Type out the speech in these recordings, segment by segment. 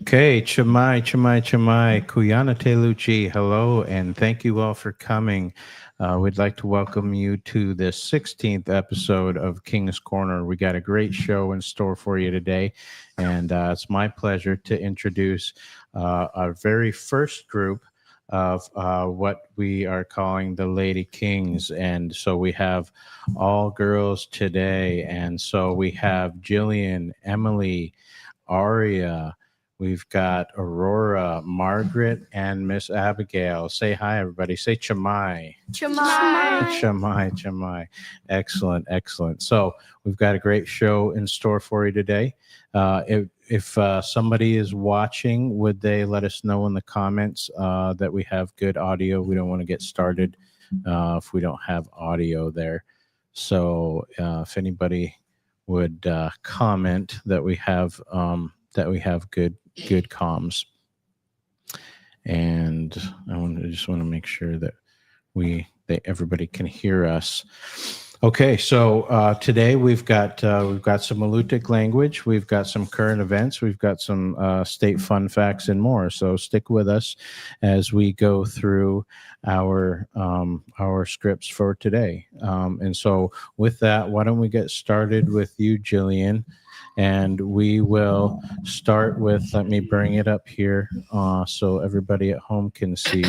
Okay, Chamai, Chamai, Chamai, Kuyana Teluchi, hello, and thank you all for coming. We'd like to welcome you to the 16th episode of King's Corner. We got a great show in store for you today, and it's my pleasure to introduce our very first group of what we are calling the Lady Kings. And so we have all girls today, and so we have Jillian, Emily, Aria. We've got Aurora, Margaret, and Miss Abigail. Say hi, everybody. Say Chamai. Chamai. Chamai, Chamai. Excellent, excellent. So we've got a great show in store for you today. If somebody is watching, would they let us know in the comments that we have good audio? We don't want to get started if we don't have audio there. So if anybody would comment that we have good comms, and just want to make sure that everybody can hear us. Okay, so today we've got some Alutiiq language, we've got some current events, we've got some state fun facts, and more. So stick with us as we go through our scripts for today. And so with that, why don't we get started with you, Jillian? And we will start with, let me bring it up here so everybody at home can see.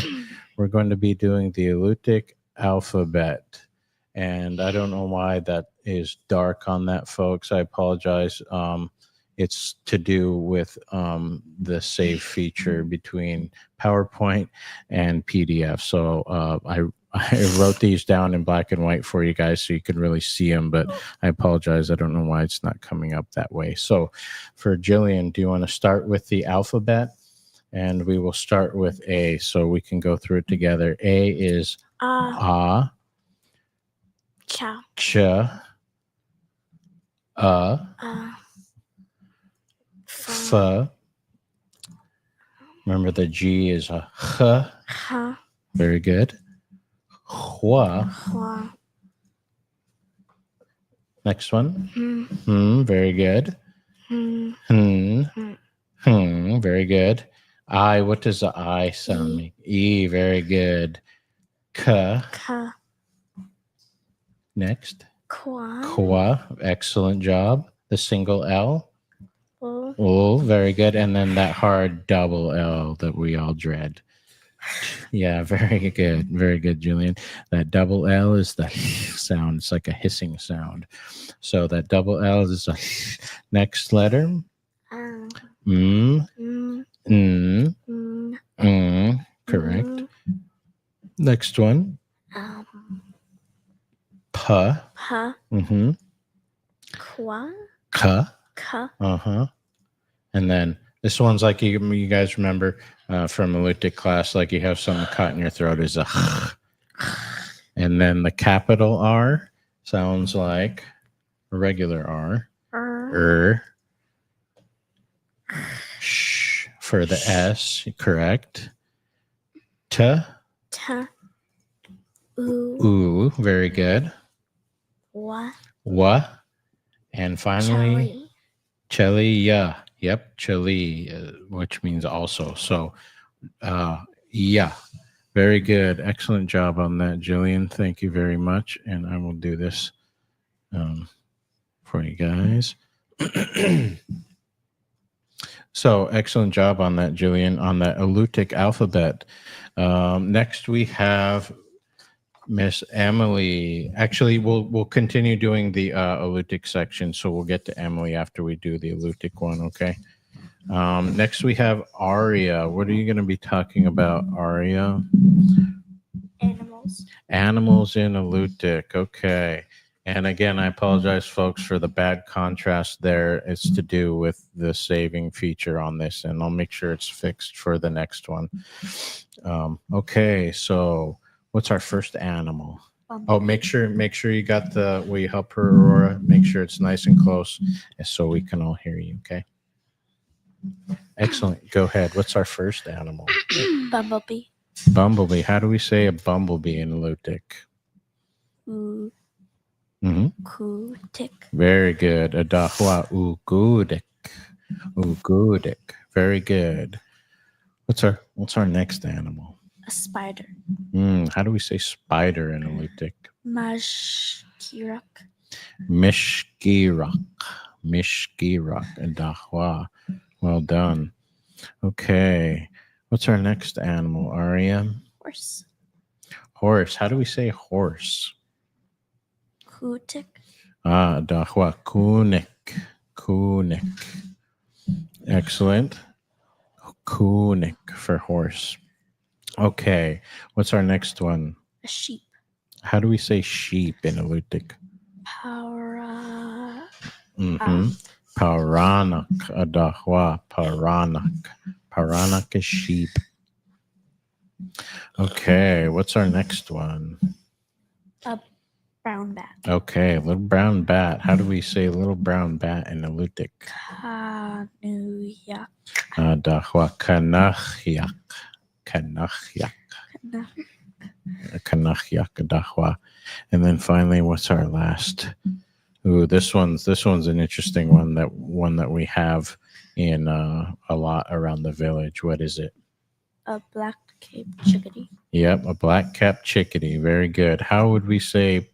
We're going to be doing the Alutiiq alphabet. And I don't know why that is dark on that, folks. I apologize. It's to do with the save feature between PowerPoint and PDF. So I wrote these down in black and white for you guys so you can really see them, but I apologize. I don't know why it's not coming up that way. So for Jillian, do you want to start with the alphabet? And we will start with A so we can go through it together. A is A. Cha. Ch. F. Remember the G is a H. Ha. Very good. Hua. Hua. Next one. Hmm. Very good. Hmm. Very good. I. What does the I sound like? E. Very good. K. Ka. Next. Kwa. Kwa. Excellent job. The single L. O. Oh, very good. And then that hard double L that we all dread. Yeah, very good. Very good, Julian. That double L is the sound. It's like a hissing sound. So that double L is a next letter. Correct. Next one. P. Pa. Mm-hmm. Kwa. K. Ka. And then this one's like you guys remember from Alutiiq class, like you have something caught in your throat is a and then the capital R sounds like a regular R. Sh for the S, correct. T. Ta. Oo. Ooh, very good. Wa. Wa. And finally, Chali. Chalia. Yep, Chali, which means also. So, yeah, very good. Excellent job on that, Jillian. Thank you very much. And I will do this for you guys. So, excellent job on that, Jillian, on that Alutiiq alphabet. Next, we have Miss Emily. Actually, we'll continue doing the Alutiiq section, so we'll get to Emily after we do the Alutiiq one, okay? Next, we have Aria. What are you going to be talking about, Aria? Animals. Animals in Alutiiq, okay. And again, I apologize, folks, for the bad contrast there. It's to do with the saving feature on this, and I'll make sure it's fixed for the next one. Okay, so what's our first animal? Oh, make sure you got will you help her, Aurora? Make sure it's nice and close so we can all hear you, okay? Excellent. Go ahead. What's our first animal? Bumblebee. Bumblebee. How do we say a bumblebee in Alutiiq? Kutik. Very good. Adahua ugudik. Ugudik. Very good. What's our next animal? A spider. How do we say spider in Alutiiq? Mashkirak. Mishkirak. Mishkirak and Dahwa. Well done. Okay. What's our next animal, Arya? Horse. Horse. How do we say horse? Kutik. Dahwa. Kunik. Kunik. Excellent. Kunik for horse. Okay. What's our next one? A sheep. How do we say sheep in Alutiiq? Para. Paranak. Adahwa. Paranak. Paranak is sheep. Okay. What's our next one? A brown bat. Okay. Little brown bat. How do we say little brown bat in Alutiiq? Kanuyak. Dahwa. Kanachyak. Kanachyak. Kanachyak. Dahwa. And then finally, what's our last? Ooh, this one's an interesting one that we have in a lot around the village. What is it? A black-capped chickadee. Yep, a black-capped chickadee. Very good. How would we say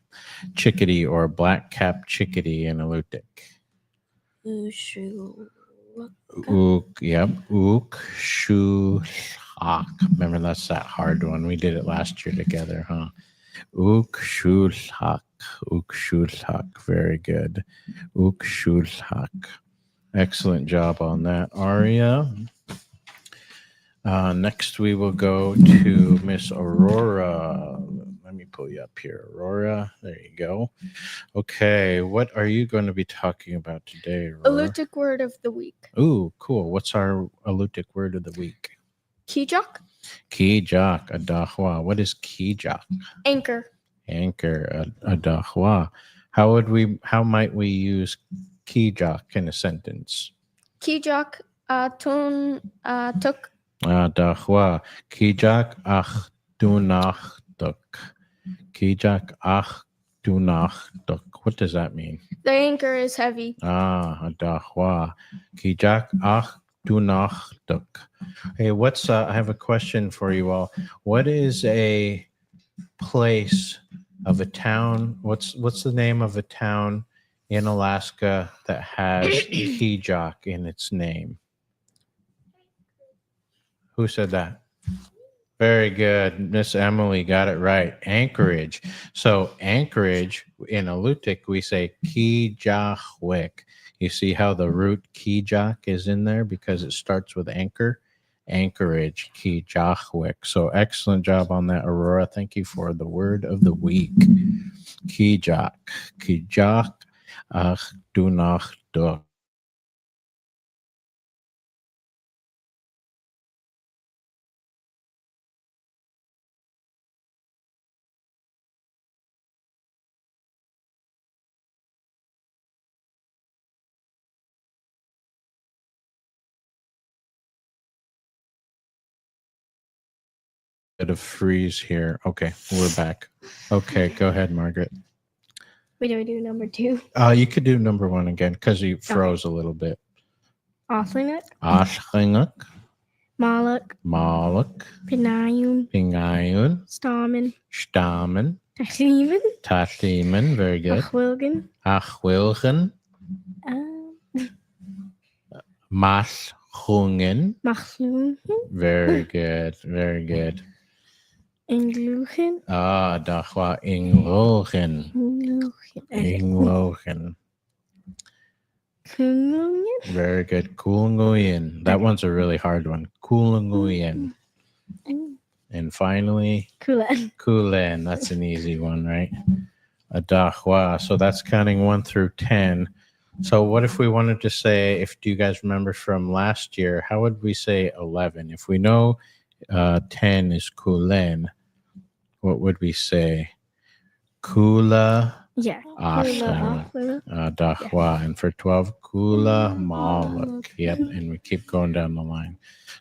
chickadee or black-capped chickadee in Alutiiq? Ushu. Ook. Yep. Ook. Shu. Hak. Remember, that's that hard one. We did it last year together, huh? Ook. Shu. Hak. Ook. Shu. Hak. Very good. Ook. Shu. Hak. Excellent job on that, Arya. Next, we will go to Miss Aurora. Let me pull you up here, Aurora. There you go. Okay, what are you going to be talking about today, Aurora? Alutiiq word of the week. Ooh, cool. What's our Alutiiq word of the week? Kijak. Kijak, adahwa. What is kijak? Anchor. Anchor, adahwa. How might we use kijak in a sentence? Kijak took. Dahwa. Kijak ach dunachtuk. Kijak ach dunachtuk. What does that mean? The anchor is heavy. Dahwa. Kijak ach dunachtuk. Hey, I have a question for you all. What is a place of a town? What's the name of a town in Alaska that has Kijak in its name? Who said that? Very good. Miss Emily got it right. Anchorage. So Anchorage in Alutiiq, we say Kijahwik. You see how the root Kijak is in there because it starts with anchor? Anchorage, Kijahwik. So excellent job on that, Aurora. Thank you for the word of the week. Kijak. Kijak ach dunach duk. Bit of freeze here. Okay, we're back. Okay, go ahead, Margaret. Wait, do we do number 2? You could do number 1 again because you froze a little bit. Oslinguk. Ashlinguk, Maluk. Maluk, Pinayun. Pingayun, Stamen. Stamen, Tashiman. Tatiman. Very good. Achwilgan. Achwilgen, Maschungen. Machlun. Very good. Very good. Ingluchen. Dachwa Inglogen. Inglogen. Kungungan. Very good. Kulnguyen. That one's a really hard one. Kulnguyen. And finally, Kulan. Kulen. That's an easy one, right? Adahwa. So that's counting 1 through 10. So what if we wanted to say, do you guys remember from last year, how would we say 11? If we know 10 is Kulen, what would we say? Kula. Yeah. Ashlan. Dahwa. And for 12, Kula Maluk. Yep. And we keep going down the line.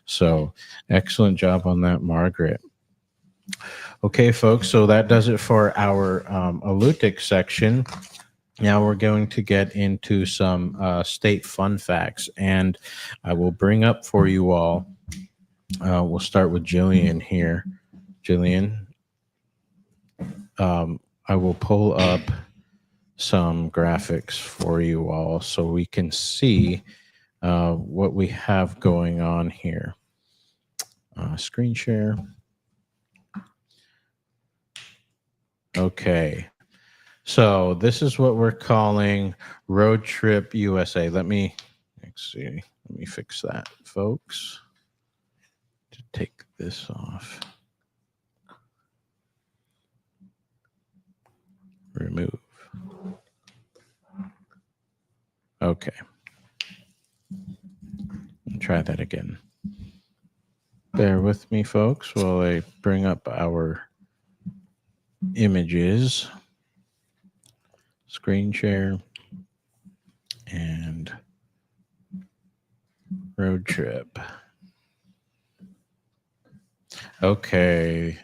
So excellent job on that, Margaret. Okay, folks. So that does it for our Alutiiq section. Now we're going to get into some state fun facts, and I will bring up for you all. We'll start with Jillian here. Jillian, I will pull up some graphics for you all so we can see what we have going on here. Screen share. Okay. So this is what we're calling Road Trip USA. Let's see. Let me fix that, folks. To take this off. Remove. Okay. Try that again. Bear with me, folks, while I bring up our images. Screen share and road trip. Okay.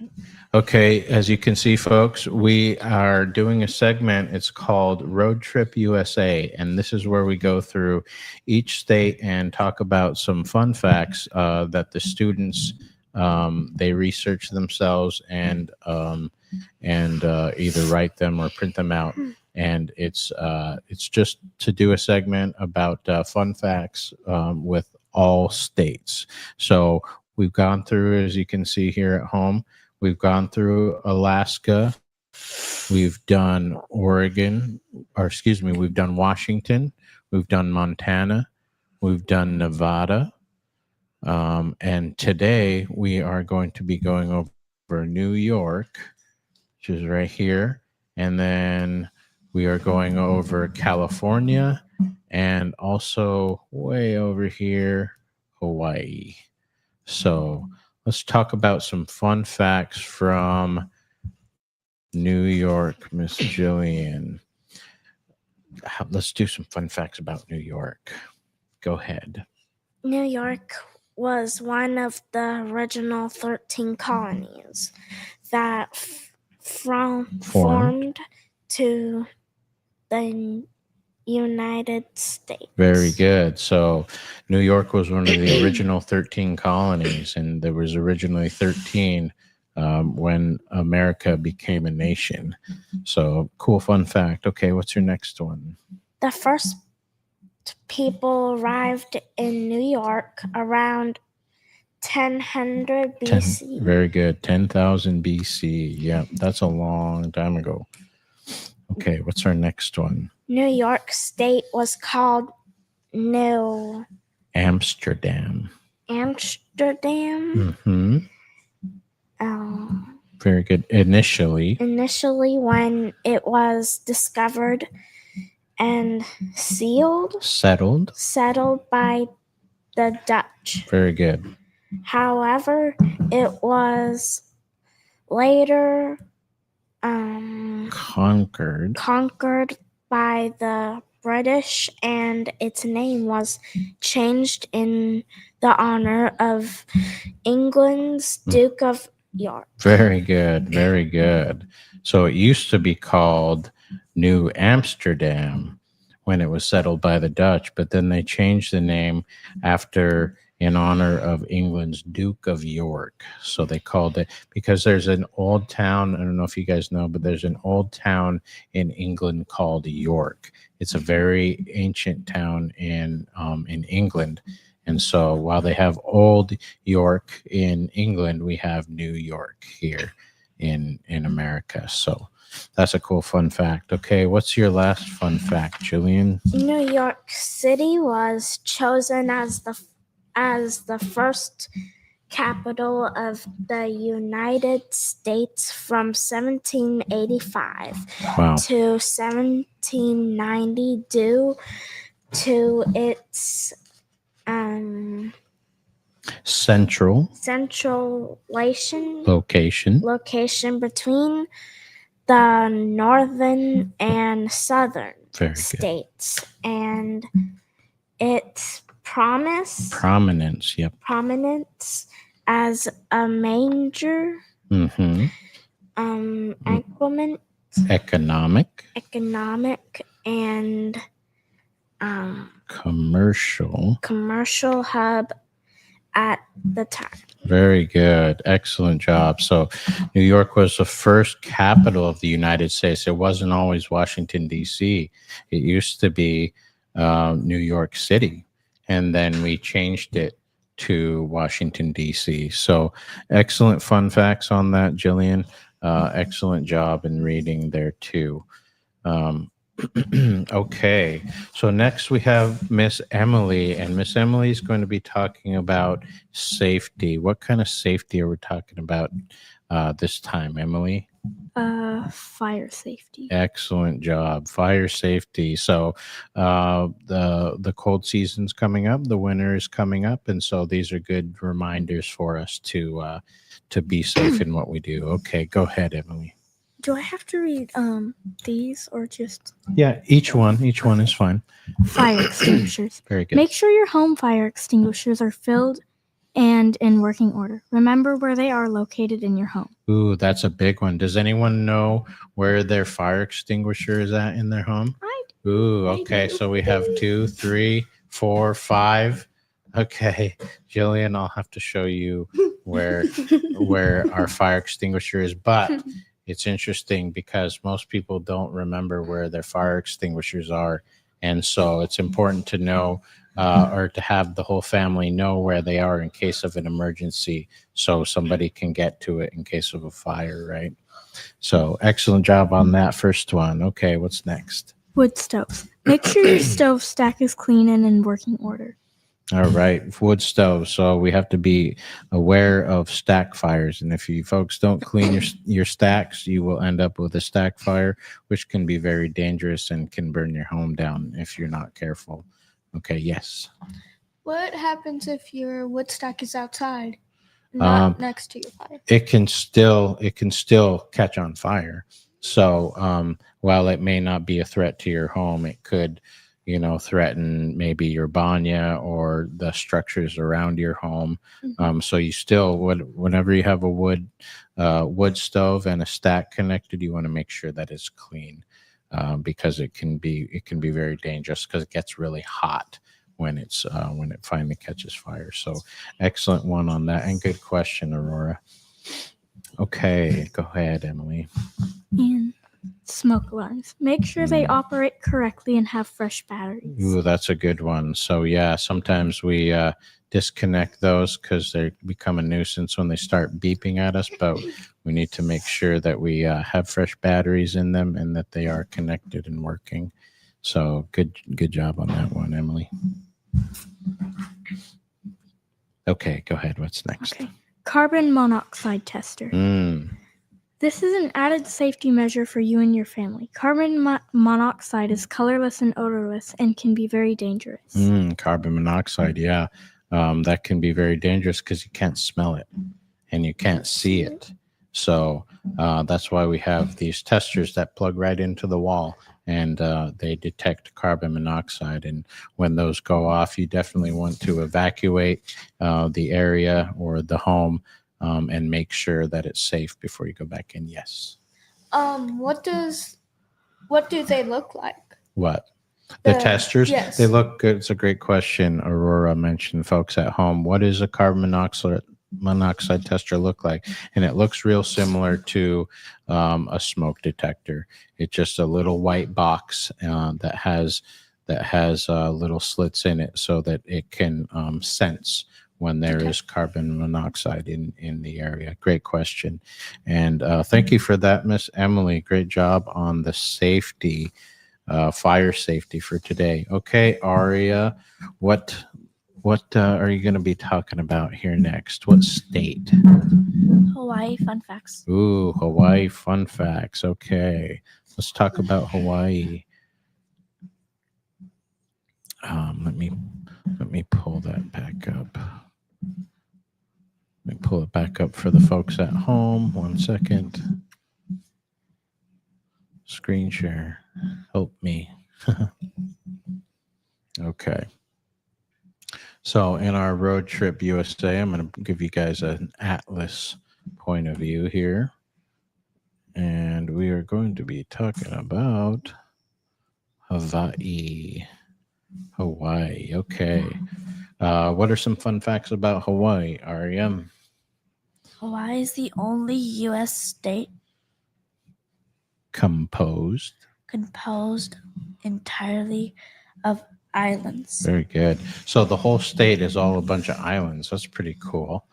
As you can see, folks, we are doing a segment. It's called Road Trip USA. And this is where we go through each state and talk about some fun facts that the students, they research themselves and either write them or print them out. And it's just to do a segment about fun facts with all states. So we've gone through, as you can see here at home, we've gone through Alaska, we've done Oregon, we've done Washington, we've done Montana, we've done Nevada, and today we are going to be going over New York, which is right here, and then we are going over California, and also way over here, Hawaii. So let's talk about some fun facts from New York, Miss Jillian. Let's do some fun facts about New York. Go ahead. New York was one of the original 13 colonies that formed to the United States. Very good. So New York was one of the original 13 colonies, and there was originally 13 when America became a nation. So cool fun fact. Okay, what's your next one? The first people arrived in New York around 1000 BC. Very good. 10,000 BC. Yeah, that's a long time ago. Okay, what's our next one? New York State was called New Amsterdam. Amsterdam. Mm-hmm. Very good. Initially, when it was discovered and settled by the Dutch. Very good. However, it was later conquered by the British, and its name was changed in the honor of England's Duke of York. Very good. Very good. So it used to be called New Amsterdam when it was settled by the Dutch, but then they changed the name in honor of England's Duke of York. So they called it, because there's an old town, I don't know if you guys know, but there's an old town in England called York. It's a very ancient town in England. And so while they have Old York in England, we have New York here in America. So that's a cool fun fact. Okay, what's your last fun fact, Jillian? New York City was chosen as the first capital of the United States from 1785 to 1790 due to its central location between the northern and southern states, and its prominence as a major economic and commercial hub at the time. Very good. Excellent job. So, New York was the first capital of the United States. It wasn't always Washington, D.C., it used to be New York City. And then we changed it to Washington, D.C. So, excellent fun facts on that, Jillian. Excellent job in reading there, too. Okay, so next we have Miss Emily, and Miss Emily is going to be talking about safety. What kind of safety are we talking about this time, Emily? Fire safety. Excellent job, fire safety. So the cold season's coming up, the winter is coming up, and so these are good reminders for us to be safe in what we do. Okay, go ahead, Emily. Do I have to read these or just Yeah, each one is fine. fire extinguishers? Very good. Make sure your home fire extinguishers are filled and in working order. Remember where they are located in your home. Ooh, that's a big one. Does anyone know where their fire extinguisher is at in their home? Ooh, okay. So we have 2, 3, 4, 5. Okay, Jillian, I'll have to show you where our fire extinguisher is. But it's interesting because most people don't remember where their fire extinguishers are, and so it's important to know or to have the whole family know where they are in case of an emergency, so somebody can get to it in case of a fire, right? So excellent job on that first one. Okay, what's next? Wood stoves. Make sure your stove stack is clean and in working order. All right, wood stove. So we have to be aware of stack fires, and if you folks don't clean your stacks, you will end up with a stack fire, which can be very dangerous and can burn your home down if you're not careful. Okay, yes. What happens if your wood stack is outside, not next to your fire? It can still catch on fire. So while it may not be a threat to your home, it could, threaten maybe your banya or the structures around your home. So you still whenever you have a wood stove and a stack connected, you want to make sure that it's clean. Because it can be very dangerous because it gets really hot when it finally catches fire. So excellent one on that, and good question, Aurora. Okay, go ahead, Emily. And smoke alarms. Make sure they operate correctly and have fresh batteries. Ooh, that's a good one. So yeah, sometimes we disconnect those because they become a nuisance when they start beeping at us, but we need to make sure that we have fresh batteries in them and that they are connected and working. So good job on that one, Emily. Okay, go ahead. What's next? Okay. Carbon monoxide tester. This is an added safety measure for you and your family. Carbon monoxide is colorless and odorless and can be very dangerous. Carbon monoxide, yeah. That can be very dangerous because you can't smell it and you can't see it. So that's why we have these testers that plug right into the wall, and they detect carbon monoxide. And when those go off, you definitely want to evacuate the area or the home and make sure that it's safe before you go back in. Yes. What do they look like? What? The testers? Yes. They look good. It's a great question. Aurora mentioned, folks at home. What does a carbon monoxide tester look like? And it looks real similar to a smoke detector. It's just a little white box that has little slits in it so that it can sense when there is carbon monoxide in the area. Great question. And thank you for that, Miss Emily. Great job on the safety, fire safety for today. Okay, Aria, what are you going to be talking about here next? What state? Hawaii fun facts. Ooh, Hawaii fun facts. Okay, let's talk about Hawaii. Let me pull that back up. Let me pull it back up for the folks at home. 1 second. Screen share. Help me. Okay. So in our Road Trip USA, I'm going to give you guys an atlas point of view here. And we are going to be talking about Hawaii. Hawaii. Okay. What are some fun facts about Hawaii, Arya? Hawaii is the only U.S. state Composed. composed entirely of islands. Very good. So the whole state is all a bunch of islands. That's pretty cool.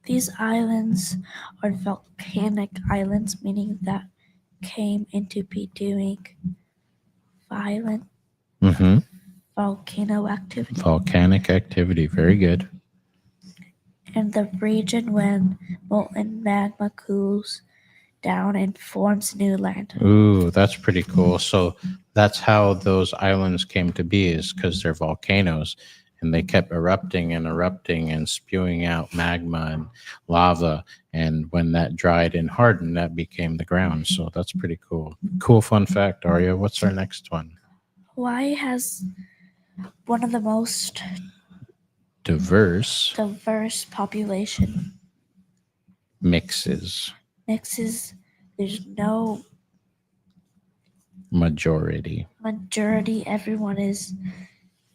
These islands are volcanic islands, meaning that came into being doing violent Mm-hmm. volcano activity. Volcanic activity. Very good. And the region when molten magma cools down and forms new land. Ooh, that's pretty cool. So that's how those islands came to be, is because they're volcanoes, and they kept erupting and spewing out magma and lava. And when that dried and hardened, that became the ground. So that's pretty cool. Cool fun fact, Arya. What's our next one? Hawaii has one of the most Diverse diverse population mixes. mixes. There's no Majority. majority. Everyone is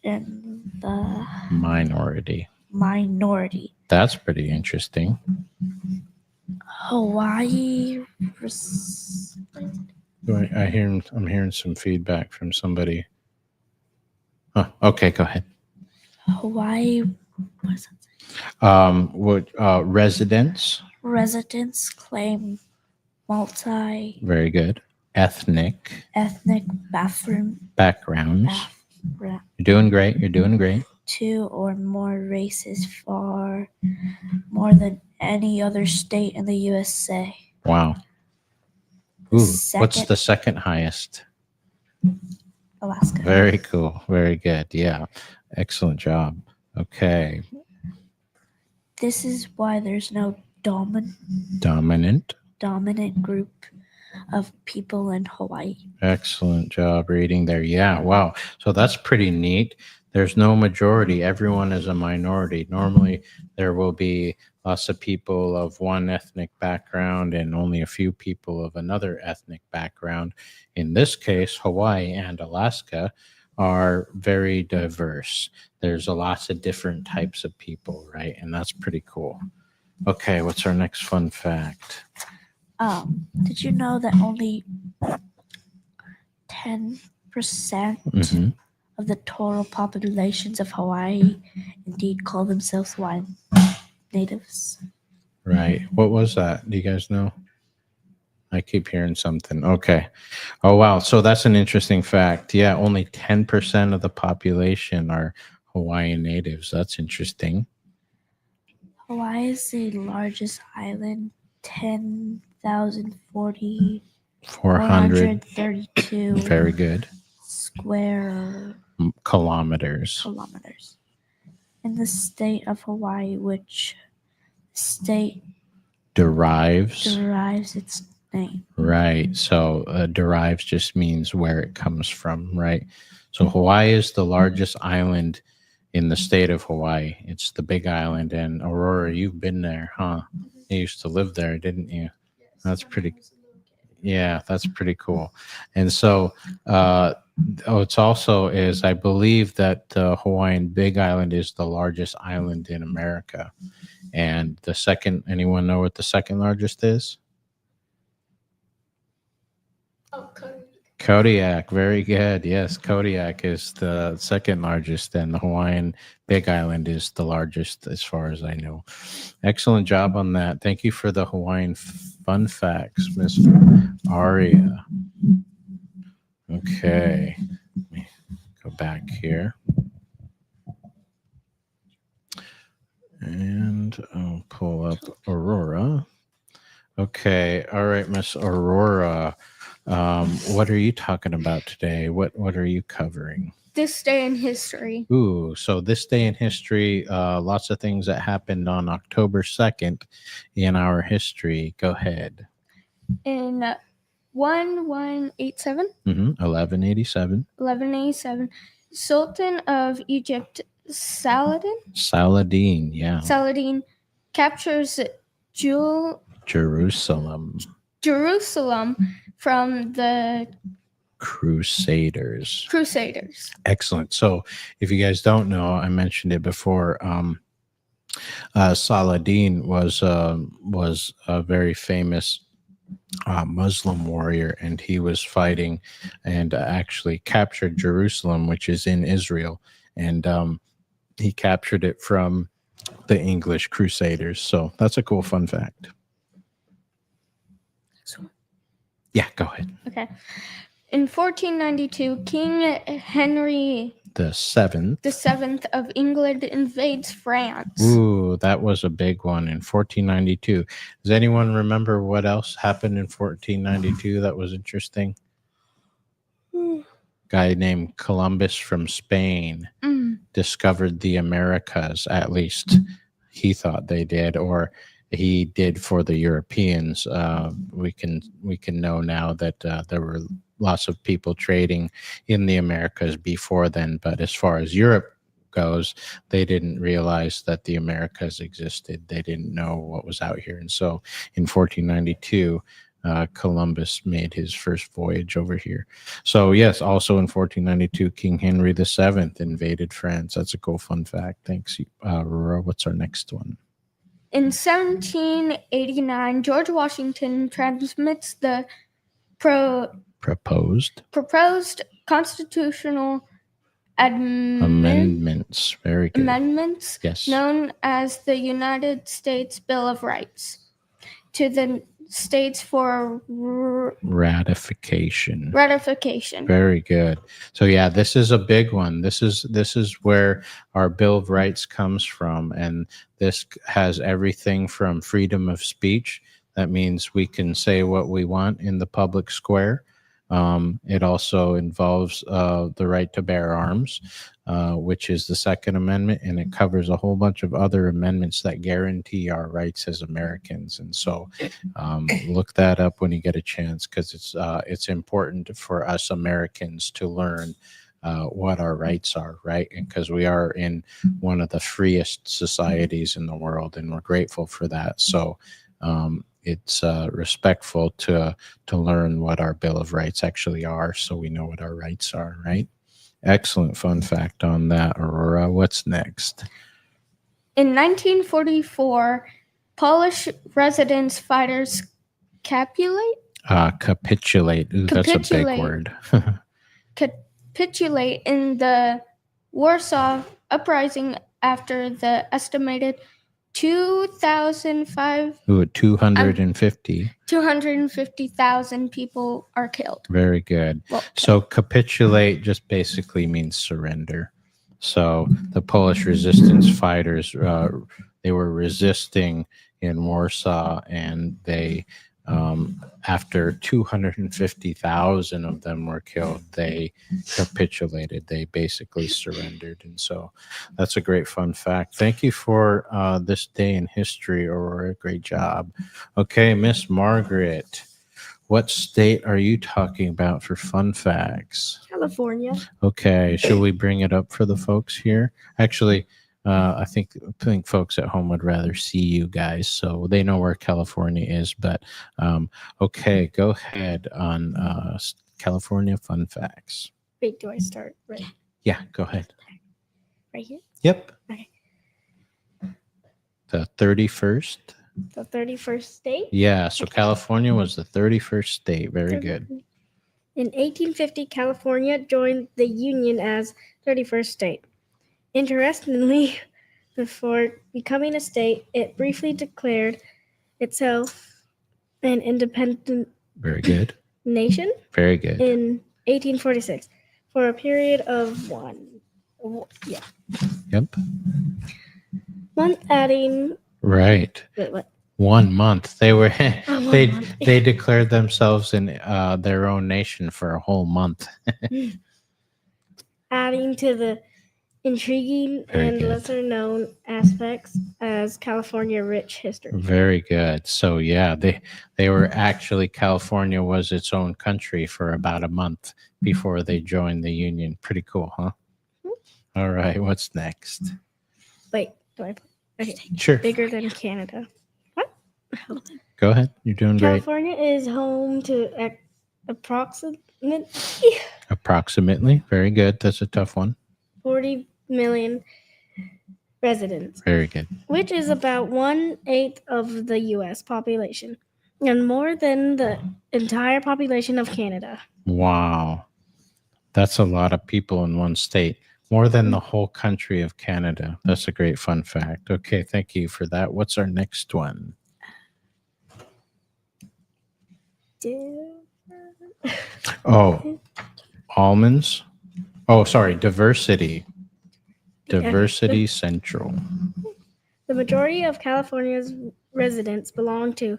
in the Minority. minority. That's pretty interesting. Hawaii. I'm hearing some feedback from somebody. Oh, okay, go ahead. Hawaii. What does that say? Residents. Residents claim multi-ethnic Very good. Ethnic backgrounds. backgrounds. You're doing great. You're doing great. Two or more races far more than any other state in the USA. Wow. Ooh, what's Second- the second highest? Alaska. Very cool. Very good. Yeah. Excellent job. Okay. This is why there's no Dominant. dominant group of people in Hawaii. Excellent job reading there. Yeah. Wow. So that's pretty neat. There's no majority. Everyone is a minority. Normally, there will be lots of people of one ethnic background and only a few people of another ethnic background. In this case, Hawaii and Alaska are very diverse. There's a lots of different types of people, right? And that's pretty cool. Okay, what's our next fun fact? Did you know that only 10% Mhm. of the total populations of Hawaii indeed call themselves Hawaiian natives? Right. What was that? Do you guys know? I keep hearing something. Okay. Oh, wow. So that's an interesting fact. Yeah, only 10% of the population are Hawaiian natives. That's interesting. Hawaii is the largest island, 10,040 400. 432 Very good. square Kilometers. kilometers in the state of Hawaii, which state Derives. derives its name. Right. So derives just means where it comes from, right? So Hawaii is the largest island in the state of Hawaii. It's the big island. And Aurora, you've been there, huh? You used to live there, didn't you? That's pretty. Yeah, that's pretty cool. And so, it's also is I believe that the Hawaiian Big Island is the largest island in America, and the second. Anyone know what the second largest is? Oh, Kodiak. Very good. Yes, Kodiak is the second largest, and the Hawaiian Big Island is the largest, as far as I know. Excellent job on that. Thank you for the Hawaiian fun facts, Miss Aria. Okay, let me go back here. And I'll pull up Aurora. Okay, all right, Miss Aurora. What are you talking about today? What are you covering? This day in history. Ooh, so this day in history, lots of things that happened on October 2nd in our history. Go ahead. In 1187, 1187. Sultan of Egypt Saladin, yeah. Saladin captures Jerusalem. Jerusalem from the Crusaders. Crusaders. Excellent. So, if you guys don't know, I mentioned it before. Saladin was a very famous Muslim warrior, and he was fighting and actually captured Jerusalem, which is in Israel, and he captured it from the English Crusaders. So that's a cool fun fact. Yeah, go ahead. Okay. In 1492, King Henry The seventh. VII of England invades France. Ooh, that was a big one in 1492. Does anyone remember what else happened in 1492 that was interesting? Guy named Columbus from Spain discovered the Americas. At least he thought they did, or he did for the Europeans. We can know now that there were lots of people trading in the Americas before then, but as far as Europe goes, they didn't realize that the Americas existed. They didn't know what was out here, and so in 1492. Columbus made his first voyage over here. So yes, also in 1492, King Henry VII invaded France. That's a cool fun fact. Thanks, Aurora. What's our next one? In 1789, George Washington transmits the Proposed proposed constitutional amendments. Very good. amendments, Yes. known as the United States Bill of Rights, to the states for Ratification. ratification. Very good. So yeah, this is a big one. This is where our Bill of Rights comes from, and this has everything from freedom of speech. That means we can say what we want in the public square. It also involves the right to bear arms, which is the Second Amendment, and it covers a whole bunch of other amendments that guarantee our rights as Americans. And so, look that up when you get a chance, because it's important for us Americans to learn what our rights are, right? And because we are in one of the freest societies in the world, and we're grateful for that. So. It's respectful to learn what our Bill of Rights actually are, so we know what our rights are, right? Excellent fun fact on that, Aurora. What's next? In 1944, Polish resistance fighters capitulate Capitulate. Ooh, that's a big Capitulate. word. capitulate in the Warsaw Uprising after the estimated 250. people are killed. Very good. Well, So capitulate just basically means surrender. So the Polish resistance fighters, they were resisting in Warsaw, and they, after 250,000 of them were killed, they capitulated. They basically surrendered. And so that's a great fun fact. Thank you for this day in history, Aurora. Great job. Okay, Miss Margaret, what state are you talking about for fun facts? California. Okay, should we bring it up for the folks here? Actually, I think folks at home would rather see you guys, so they know where California is. But okay, go ahead on California fun facts. Wait, do I start right Yeah, go ahead. here? Yep. Okay. The 31st. The 31st state? Yeah, so California was the 31st state. Very good. In 1850, California joined the Union as 31st state. Interestingly, before becoming a state, it briefly declared itself an independent Very good. nation Very good. in 1846 for a period of Yep. month, adding Right. what? 1 month. They were they month. they declared themselves in their own nation for a whole month. Adding to the intriguing Very and good. lesser known aspects as California rich history. Very good. So yeah, they were actually, California was its own country for about a month before they joined the Union. Pretty cool, huh? All right, what's next? Wait, do I? Okay, Sure. bigger than Canada. What? Go ahead. You're doing great. California is home to approximately Approximately. Very good. That's a tough one. 40 million residents, Very good. which is about 1/8 of the U.S. population and more than the entire population of Canada. Wow. That's a lot of people in one state. More than the whole country of Canada. That's a great fun fact. Okay, thank you for that. What's our next one? Oh, almonds. Oh, sorry, diversity. Diversity Central. The majority of California's residents belong to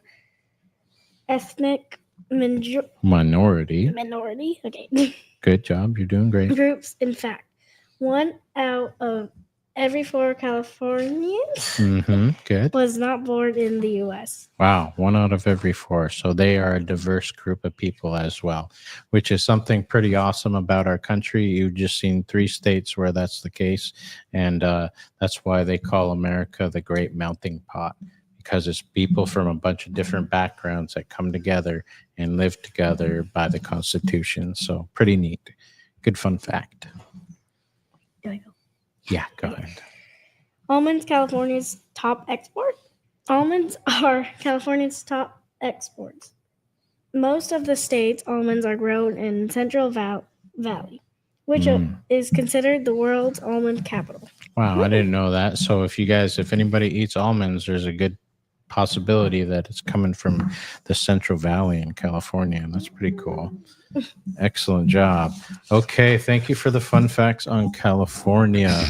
ethnic Minority. minority. Okay. Good job. You're doing great. Groups. In fact, 1 out of every 4 Californians Good. was not born in the U.S. Wow, 1 out of every 4. So they are a diverse group of people as well, which is something pretty awesome about our country. You've just seen 3 states where that's the case. And that's why they call America the Great Melting Pot, because it's people from a bunch of different backgrounds that come together and live together by the Constitution. So pretty neat. Good fun fact. There we go. Yeah, go ahead. Almonds, California's top export. Almonds are California's top exports. Most of the state's almonds are grown in Central Valley, which is considered the world's almond capital. Wow, I didn't know that. So if anybody eats almonds, there's a good possibility that it's coming from the Central Valley in California. And that's pretty cool. Excellent job. Okay, thank you for the fun facts on California,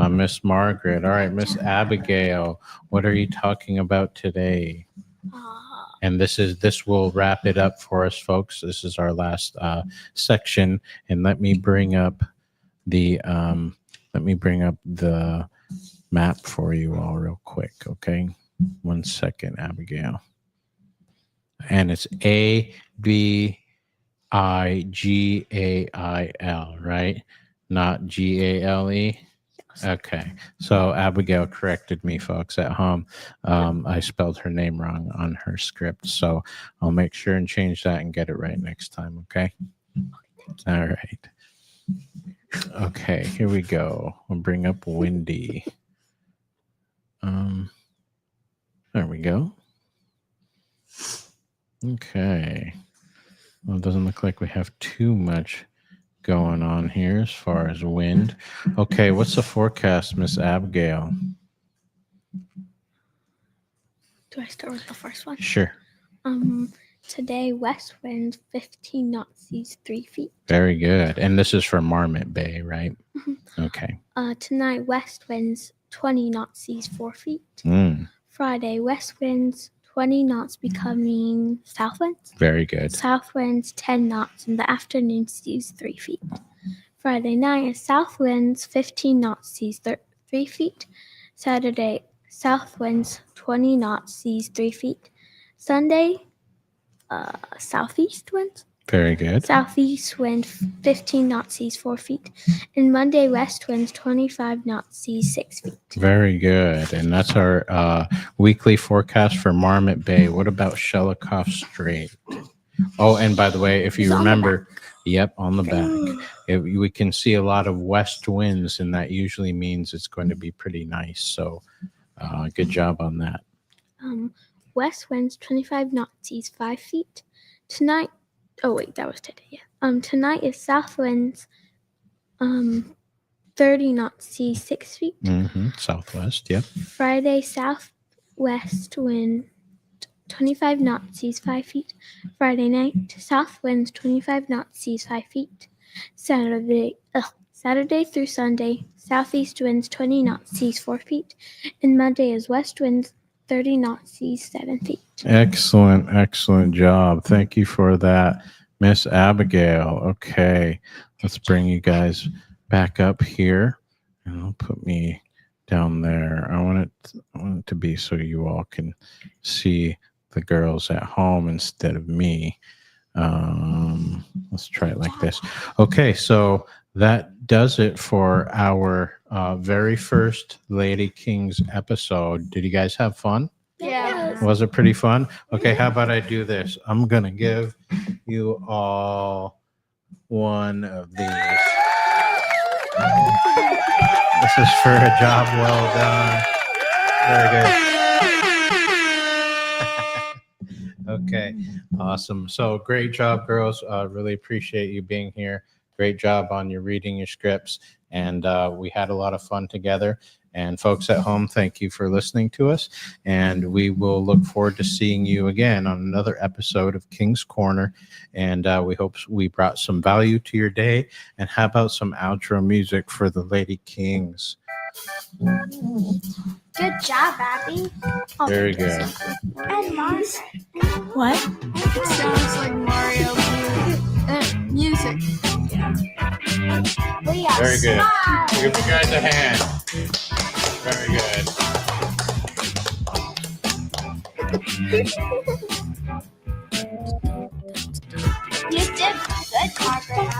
Miss Margaret. All right, Miss Abigail, what are you talking about today? And this will wrap it up for us, folks. This is our last section, and let me bring up the map for you all real quick. Okay, 1 second, Abigail. And it's ABIGAIL, right? Not GALE. Okay, so Abigail corrected me, folks, at home. I spelled her name wrong on her script, so I'll make sure and change that and get it right next time, okay? All right. Okay, here we go. We'll bring up Wendy. There we go. Okay. Well, it doesn't look like we have too much going on here as far as wind. Okay, what's the forecast, Miss Abigail? Do I start with the first one? Sure. Today, west wind 15 knots, seas 3 feet. Very good. And this is for Marmot Bay, right? Mm-hmm. Okay. Tonight, west winds 20 knots, seas 4 feet. Friday, west winds 20 knots becoming south winds. Very good. South winds 10 knots in the afternoon, seas 3 feet. Friday night, south winds 15 knots, seas 3 feet. Saturday, south winds 20 knots, seas 3 feet. Sunday, southeast winds. Very good. Southeast wind 15 knots, seas 4 feet. And Monday, west winds 25 knots, seas 6 feet. Very good. And that's our weekly forecast for Marmot Bay. What about Shelikof Strait? Oh, and by the way, if you remember, yep, on the back, we can see a lot of west winds, and that usually means it's going to be pretty nice. So good job on that. West winds 25 knots, seas 5 feet. Tonight, oh wait, that was today. Yeah. Tonight is south winds 30 knots, seas 6 feet. Southwest, yep. Friday, southwest wind 25 knots, seas 5 feet. Friday night, south winds 25 knots, seas 5 feet. Saturday through Sunday, southeast winds 20 knots, seas 4 feet. And Monday is west winds 30 knots, seas 7 feet. Excellent job. Thank you for that, Miss Abigail. Okay, let's bring you guys back up here, and I'll put me down there. I want it to be so you all can see the girls at home instead of me. Let's try it like this. Okay, so that does it for our very first Lady Kings episode. Did you guys have fun? Yeah. Was it pretty fun? Okay, how about I do this? I'm going to give you all one of these. This is for a job well done. Very good. Okay, awesome. So great job, girls. Really appreciate you being here. Great job on your reading your scripts. And we had a lot of fun together. And folks at home, thank you for listening to us. And we will look forward to seeing you again on another episode of King's Corner. And we hope we brought some value to your day. And how about some outro music for the Lady Kings? Good job, Abby. Very good. And Mars. What? It sounds like Mario music. We are Very good. smart. Give you guys a hand. Very good. You did good, Margaret.